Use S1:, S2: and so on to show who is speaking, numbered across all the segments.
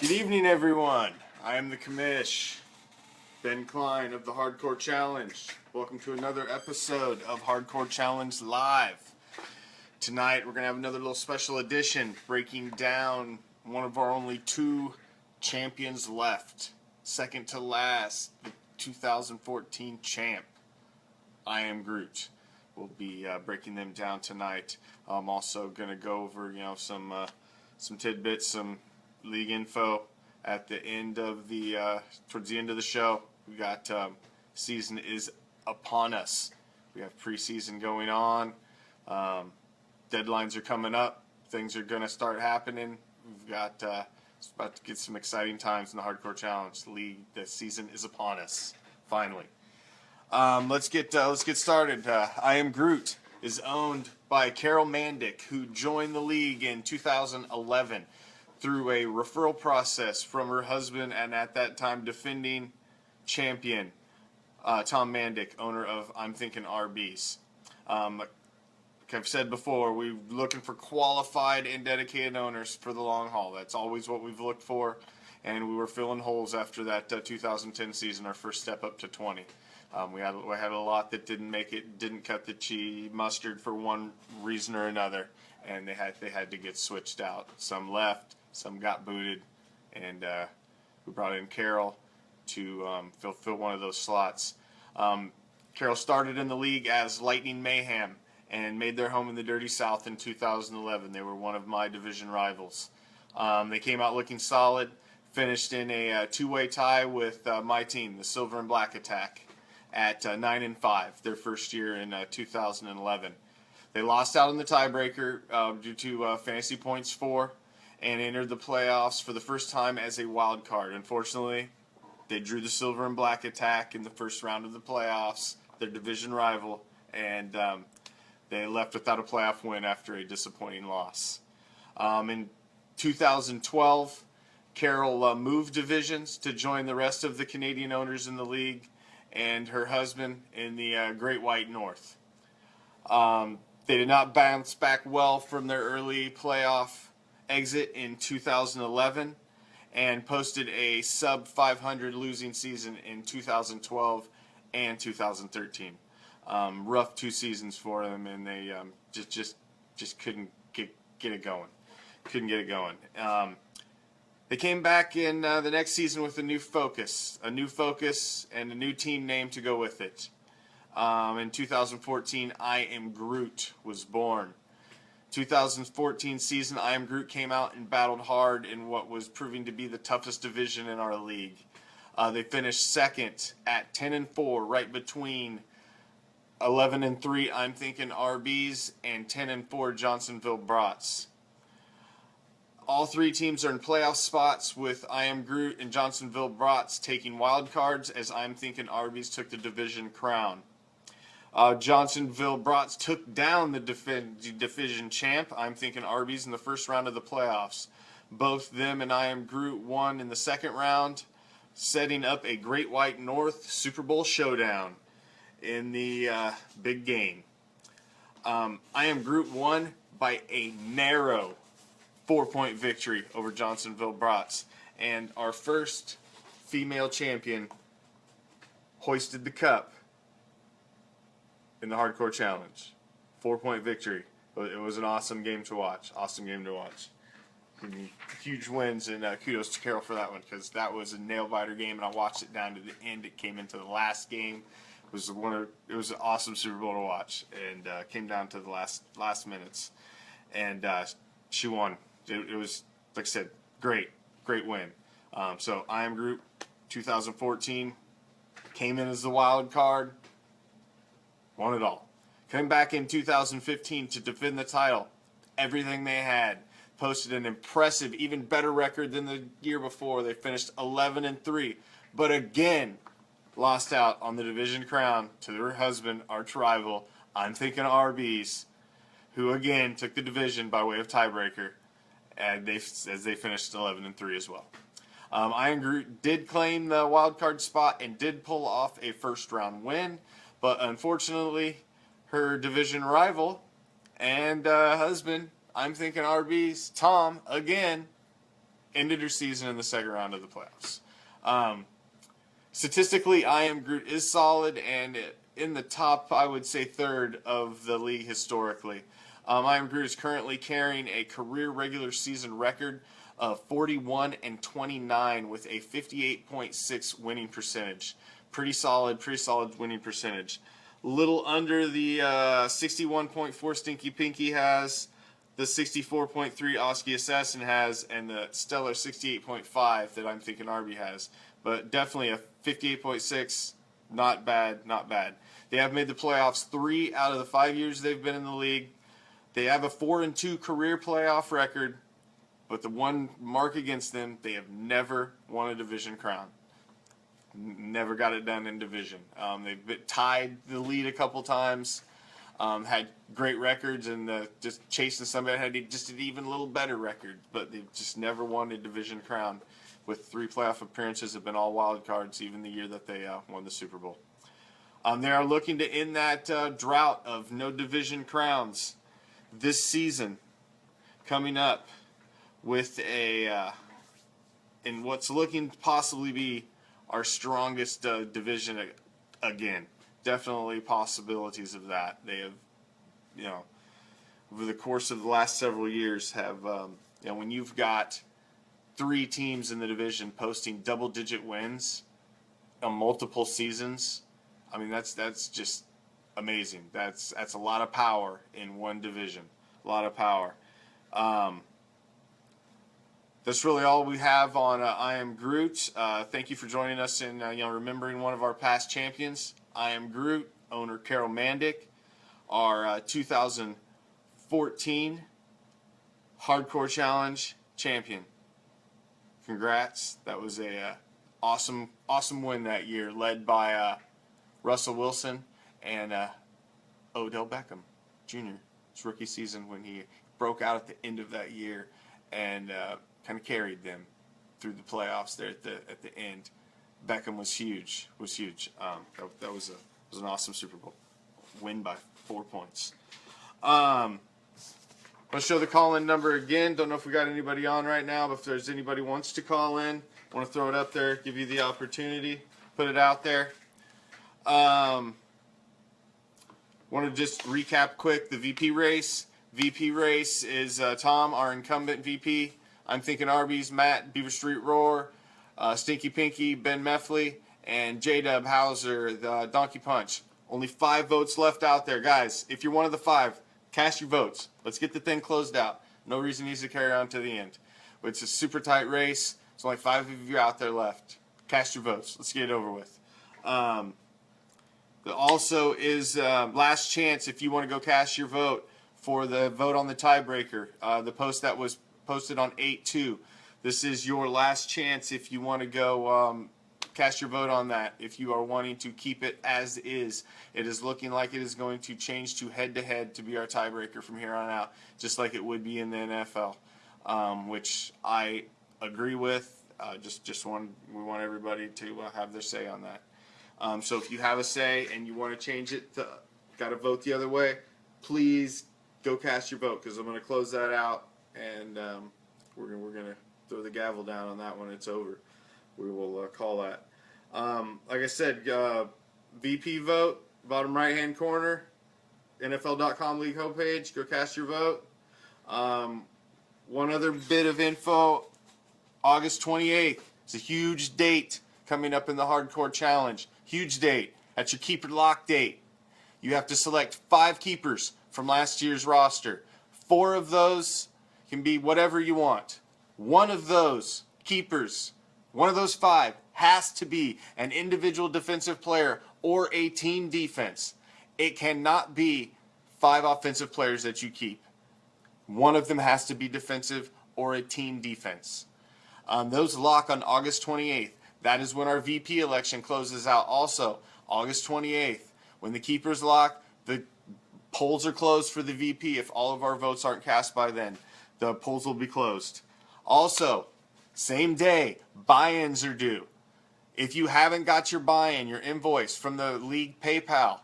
S1: Good evening, everyone. I am the commish, Ben Klein of the Hardcore Challenge. Welcome to another episode of Hardcore Challenge Live. Tonight, we're going to have another little special edition breaking down one of our only two champions left. Second to last, the 2014 champ, I Am Groot. We'll be breaking them down tonight. I'm also going to go over, some tidbits, some league info at the end of the towards the end of the show. We got season is upon us. We have preseason going on. Deadlines are coming up. Things are going to start happening. We've got it's about to get some exciting times in the Hardcore Challenge League. The season is upon us. Finally, let's get started. I Am Groot is owned by Carol Mandick, who joined the league in 2011. Through a referral process from her husband and at that time defending champion, Tom Mandick, owner of I'm Thinking RBs. Like I've said before, we're looking for qualified and dedicated owners for the long haul. That's always what we've looked for, and we were filling holes after that 2010 season, our first step up to 20. We had a lot that didn't make it, didn't cut the mustard for one reason or another, and they had to get switched out. Some left. Some got booted, and we brought in Carol to fill one of those slots. Carol started in the league as Lightning Mayhem and made their home in the Dirty South in 2011. They were one of my division rivals. They came out looking solid, finished in a two-way tie with my team, the Silver and Black Attack, at 9-5, their first year in 2011. They lost out in the tiebreaker due to fantasy points 4. And entered the playoffs for the first time as a wild card. Unfortunately, they drew the Silver and Black Attack in the first round of the playoffs, their division rival, and they left without a playoff win after a disappointing loss. In 2012, Carol moved divisions to join the rest of the Canadian owners in the league and her husband in the Great White North. They did not bounce back well from their early playoff exit in 2011 and posted a sub 500 losing season in 2012 and 2013. Rough 2 seasons for them, and they just couldn't get it going. They came back in the next season with a new focus and a new team name to go with it. In 2014, I Am Groot was born. 2014 season, I Am Groot came out and battled hard in what was proving to be the toughest division in our league. They finished second at 10-4, right between 11-3 I'm Thinking RBs and 10-4 Johnsonville Brats. All 3 teams are in playoff spots, with I Am Groot and Johnsonville Brats taking wild cards as I'm Thinking RBs took the division crown. Johnsonville Brats took down the division champ, I'm Thinking RBs, in the first round of the playoffs. Both them and I Am Groot won in the second round, setting up a Great White North Super Bowl showdown in the big game. I Am Groot won by a narrow 4-point victory over Johnsonville Brats, and our first female champion hoisted the cup in the Hardcore Challenge. 4-point victory. It was an awesome game to watch. Huge wins, and kudos to Carol for that one, because that was a nail-biter game, and I watched it down to the end. It came into the last game. It was an awesome Super Bowl to watch, and came down to the last minutes, and she won. it was, like I said, great win. So I Am Groot 2014 came in as the wild card, won it all. Coming back in 2015 to defend the title, everything they had, posted an impressive, even better record than the year before. They finished 11-3, but again lost out on the division crown to their husband, arch rival, I'm thinking Arby's, who again took the division by way of tiebreaker, and as they finished 11-3 as well. Iron Groot did claim the wild card spot and did pull off a first round win, but unfortunately, her division rival and husband, I'm thinking RB's Tom, again ended her season in the second round of the playoffs. Statistically, I Am Groot is solid and in the top, I would say, third of the league historically. I Am Groot is currently carrying a career regular season record of 41-29 with a 58.6 winning percentage. Pretty solid winning percentage. Little under the 61.4 Stinky Pinky has, the 64.3 Oski Assassin has, and the stellar 68.5 that I'm thinking Arby has. But definitely a 58.6, not bad. They have made the playoffs 3 out of the 5 years they've been in the league. They have a 4-2 career playoff record, but the one mark against them, they have never won a division crown. Never got it done in division. They've tied the lead a couple times, had great records, and just chasing somebody that had just an even little better record, but they've just never won a division crown. With 3 playoff appearances, have been all wild cards, even the year that they won the Super Bowl. They are looking to end that drought of no division crowns this season, coming up with in what's looking to possibly be our strongest division again. Definitely possibilities of that. They have, over the course of the last several years, have when you've got 3 teams in the division posting double-digit wins on multiple seasons, I mean that's just amazing. That's a lot of power in one division. A lot of power. That's really all we have on I Am Groot. Thank you for joining us in remembering one of our past champions. I Am Groot, owner Carol Mandick, our 2014 Hardcore Challenge champion. Congrats. That was a awesome win that year, led by Russell Wilson and Odell Beckham Jr. His rookie season, when he broke out at the end of that year and kind of carried them through the playoffs there at the end. Beckham was huge. That was an awesome Super Bowl win by 4 points. I'll show the call-in number again. Don't know if we got anybody on right now, but if there's anybody who wants to call in, I want to throw it up there, give you the opportunity, put it out there. Want to just recap quick the VP race. VP race is Tom, our incumbent VP. I'm thinking Arby's, Matt, Beaver Street Roar, Stinky Pinky, Ben Meffley, and J-Dub Hauser, the Donkey Punch. Only 5 votes left out there. Guys, if you're one of the 5, cast your votes. Let's get the thing closed out. No reason needs to carry on to the end. It's a super tight race. There's only 5 of you out there left. Cast your votes. Let's get it over with. There also is last chance if you want to go cast your vote for the vote on the tiebreaker. The post that was posted on 8/2. This is your last chance if you want to go cast your vote on that. If you are wanting to keep it as is, it is looking like it is going to change to head-to-head to be our tiebreaker from here on out, just like it would be in the NFL, which I agree with. We want everybody to have their say on that. So if you have a say and you want to change it, got to vote the other way, please go cast your vote, because I'm going to close that out, and we're going to throw the gavel down on that when it's over. We will call that. Like I said, VP vote, bottom right-hand corner, NFL.com league homepage. Go cast your vote. One other bit of info, August 28th. It's a huge date coming up in the Hardcore Challenge. Huge date. That's your keeper lock date. You have to select 5 keepers from last year's roster. 4 of those can be whatever you want. One of those keepers, one of those 5, has to be an individual defensive player or a team defense. It cannot be 5 offensive players that you keep. One of them has to be defensive or a team defense. Those lock on August 28th. That is when our VP election closes out also, August 28th. When the keepers lock, the polls are closed for the VP. If all of our votes aren't cast by then, the polls will be closed. Also, same day, buy-ins are due. If you haven't got your buy-in, your invoice from the league PayPal,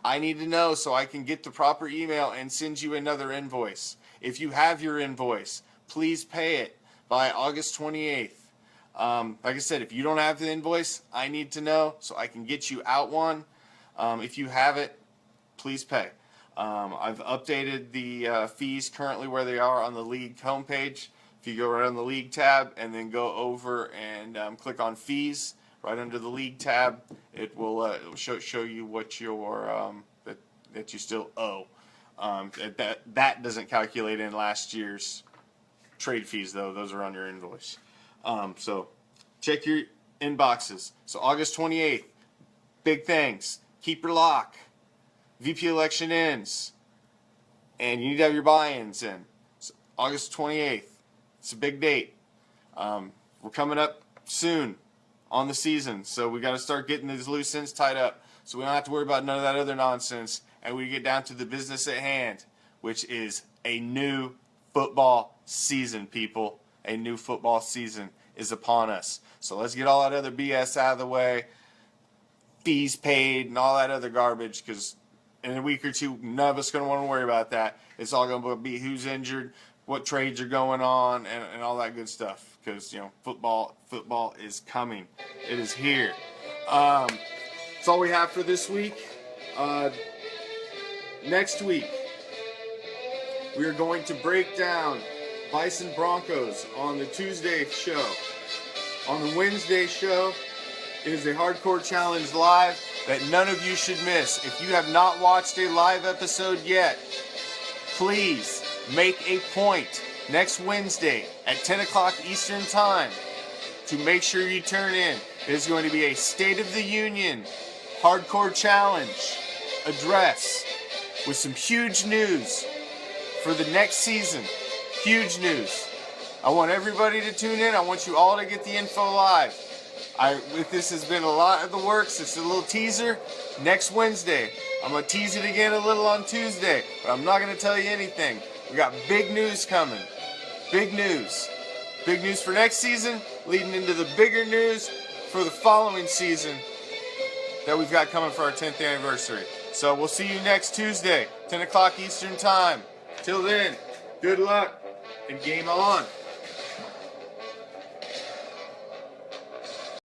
S1: I need to know so I can get the proper email and send you another invoice. If you have your invoice, please pay it by August 28th. Like I said, if you don't have the invoice, I need to know so I can get you out one. If you have it, please pay. I've updated the fees currently where they are on the league homepage. If you go right on the league tab and then go over and click on fees right under the league tab, it will show you what your that you still owe. That doesn't calculate in last year's trade fees though; those are on your invoice. So check your inboxes. So August 28th, big things. Keeper lock. VP election ends, and you need to have your buy-ins in. So August 28th. It's a big date. We're coming up soon on the season, so we got to start getting these loose ends tied up so we don't have to worry about none of that other nonsense, and we get down to the business at hand, which is a new football season, people. A new football season is upon us. So let's get all that other BS out of the way, fees paid and all that other garbage, because in a week or two, none of us are going to want to worry about that. It's all going to be who's injured, what trades are going on, and all that good stuff. Because, you know, football is coming. It is here. That's all we have for this week. Next week, we are going to break down Bison Broncos on the Tuesday show. On the Wednesday show, it is a Hardcore Challenge live that none of you should miss. If you have not watched a live episode yet, please make a point next Wednesday at 10 o'clock Eastern Time to make sure you turn in. It is going to be a State of the Union Hardcore Challenge address with some huge news for the next season. Huge news. I want everybody to tune in. I want you all to get the info live. This has been a lot of the works. It's a little teaser. Next Wednesday, I'm going to tease it again a little on Tuesday, but I'm not going to tell you anything. We got big news coming. Big news. Big news for next season, leading into the bigger news for the following season that we've got coming for our 10th anniversary. So we'll see you next Tuesday, 10 o'clock Eastern Time. Till then, good luck and game on.